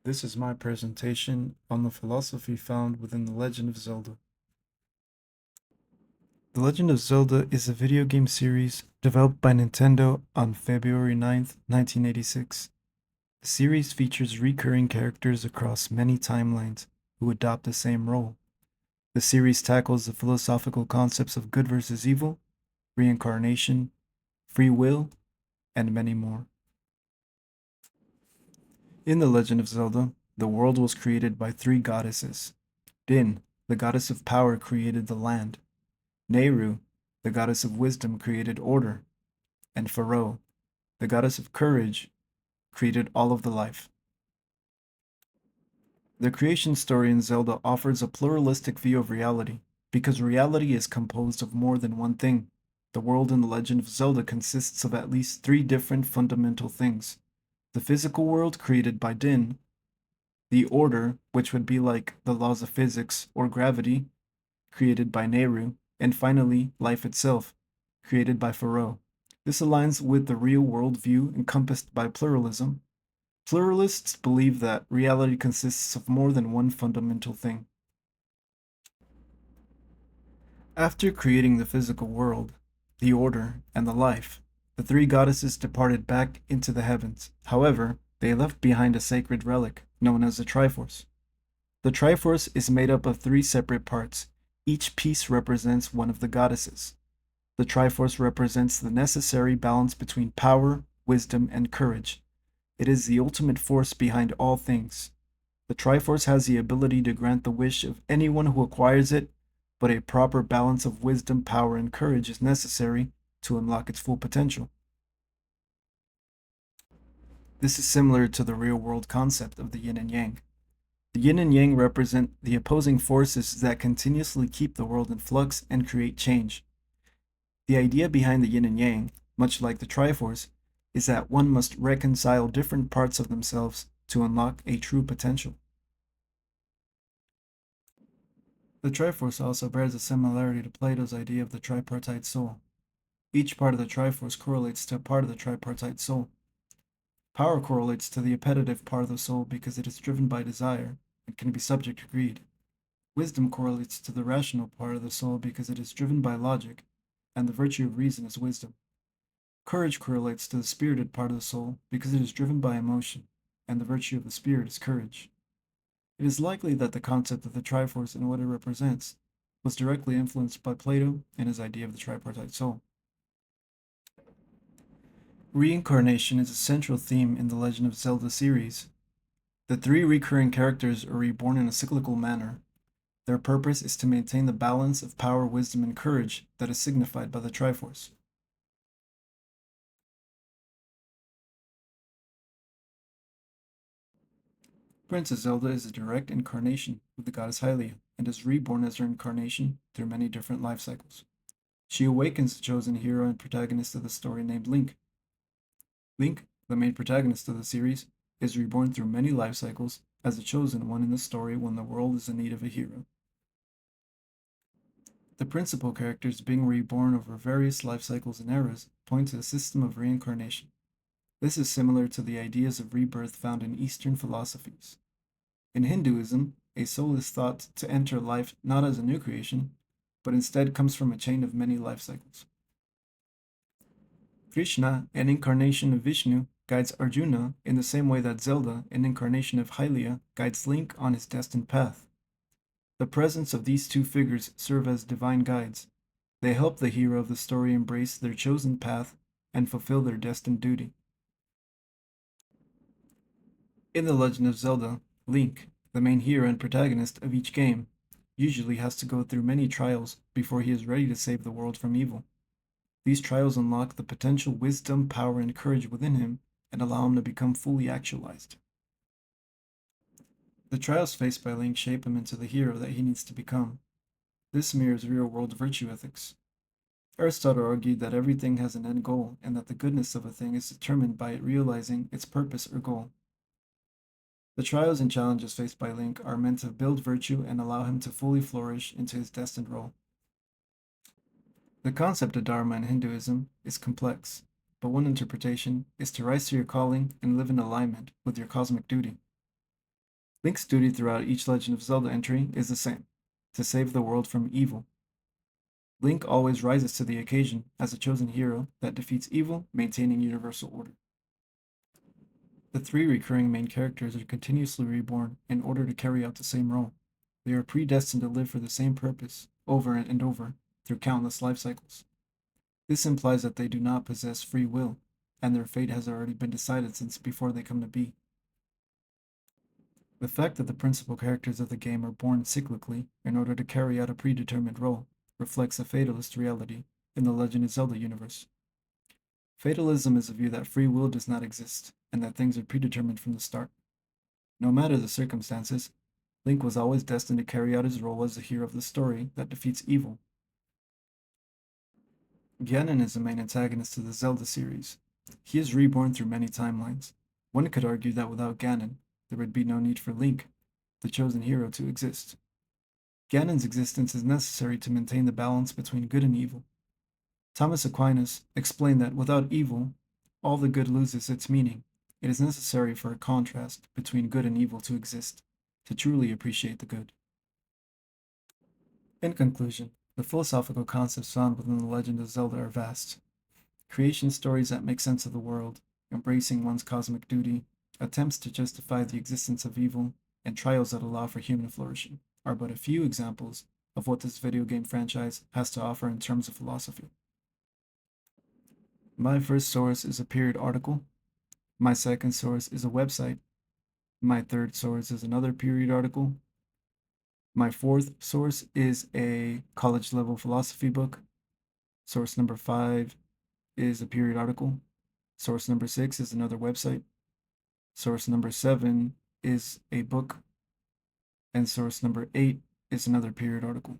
This is my presentation on the philosophy found within The Legend of Zelda. The Legend of Zelda is a video game series developed by Nintendo on February 9th, 1986. The series features recurring characters across many timelines who adopt the same role. The series tackles the philosophical concepts of good versus evil, reincarnation, free will, and many more. In The Legend of Zelda, the world was created by three goddesses. Din, the goddess of power, created the land. Nehru, the goddess of wisdom, created order. And Pharaoh, the goddess of courage, created all of the life. The creation story in Zelda offers a pluralistic view of reality, because reality is composed of more than one thing. The world in The Legend of Zelda consists of at least three different fundamental things: the physical world created by Din, the order, which would be like the laws of physics or gravity, created by Nehru, and finally, life itself, created by Pharaoh. This aligns with the real world view encompassed by pluralism. Pluralists believe that reality consists of more than one fundamental thing. After creating the physical world, the order, and the life, the three goddesses departed back into the heavens. However, they left behind a sacred relic known as the Triforce. The Triforce is made up of three separate parts. Each piece represents one of the goddesses. The Triforce represents the necessary balance between power, wisdom, and courage. It is the ultimate force behind all things. The Triforce has the ability to grant the wish of anyone who acquires it, but a proper balance of wisdom, power, and courage is necessary to unlock its full potential. This is similar to the real-world concept of the yin and yang. The yin and yang represent the opposing forces that continuously keep the world in flux and create change. The idea behind the yin and yang, much like the Triforce, is that one must reconcile different parts of themselves to unlock a true potential. The Triforce also bears a similarity to Plato's idea of the tripartite soul. Each part of the Triforce correlates to a part of the tripartite soul. Power correlates to the appetitive part of the soul because it is driven by desire and can be subject to greed. Wisdom correlates to the rational part of the soul because it is driven by logic, and the virtue of reason is wisdom. Courage correlates to the spirited part of the soul because it is driven by emotion, and the virtue of the spirit is courage. It is likely that the concept of the Triforce and what it represents was directly influenced by Plato and his idea of the tripartite soul. Reincarnation is a central theme in the Legend of Zelda series. The three recurring characters are reborn in a cyclical manner. Their purpose is to maintain the balance of power, wisdom, and courage that is signified by the Triforce. Princess Zelda is a direct incarnation of the goddess Hylia, and is reborn as her incarnation through many different life cycles. She awakens the chosen hero and protagonist of the story named Link. Link, the main protagonist of the series, is reborn through many life cycles as the chosen one in the story when the world is in need of a hero. The principal characters being reborn over various life cycles and eras point to a system of reincarnation. This is similar to the ideas of rebirth found in Eastern philosophies. In Hinduism, a soul is thought to enter life not as a new creation, but instead comes from a chain of many life cycles. Krishna, an incarnation of Vishnu, guides Arjuna in the same way that Zelda, an incarnation of Hylia, guides Link on his destined path. The presence of these two figures serve as divine guides. They help the hero of the story embrace their chosen path and fulfill their destined duty. In The Legend of Zelda, Link, the main hero and protagonist of each game, usually has to go through many trials before he is ready to save the world from evil. These trials unlock the potential wisdom, power, and courage within him and allow him to become fully actualized. The trials faced by Link shape him into the hero that he needs to become. This mirrors real-world virtue ethics. Aristotle argued that everything has an end goal and that the goodness of a thing is determined by it realizing its purpose or goal. The trials and challenges faced by Link are meant to build virtue and allow him to fully flourish into his destined role. The concept of Dharma in Hinduism is complex, but one interpretation is to rise to your calling and live in alignment with your cosmic duty. Link's duty throughout each Legend of Zelda entry is the same: to save the world from evil. Link always rises to the occasion as a chosen hero that defeats evil, maintaining universal order. The three recurring main characters are continuously reborn in order to carry out the same role. They are predestined to live for the same purpose over and over through countless life cycles. This implies that they do not possess free will, and their fate has already been decided since before they come to be. The fact that the principal characters of the game are born cyclically in order to carry out a predetermined role reflects a fatalist reality in the Legend of Zelda universe. Fatalism is a view that free will does not exist, and that things are predetermined from the start. No matter the circumstances, Link was always destined to carry out his role as the hero of the story that defeats evil. Ganon is the main antagonist to the Zelda series. He is reborn through many timelines. One could argue that without Ganon, there would be no need for Link, the chosen hero, to exist. Ganon's existence is necessary to maintain the balance between good and evil. Thomas Aquinas explained that without evil, all the good loses its meaning. It is necessary for a contrast between good and evil to exist, to truly appreciate the good. In conclusion, the philosophical concepts found within the Legend of Zelda are vast. Creation stories that make sense of the world, embracing one's cosmic duty, attempts to justify the existence of evil, and trials that allow for human flourishing are but a few examples of what this video game franchise has to offer in terms of philosophy. My first source is a period article. My second source is a website. My third source is another period article. My fourth source is a college level philosophy book. Source number 5 is a period article. Source number 6 is another website. Source number 7 is a book. And source number 8 is another period article.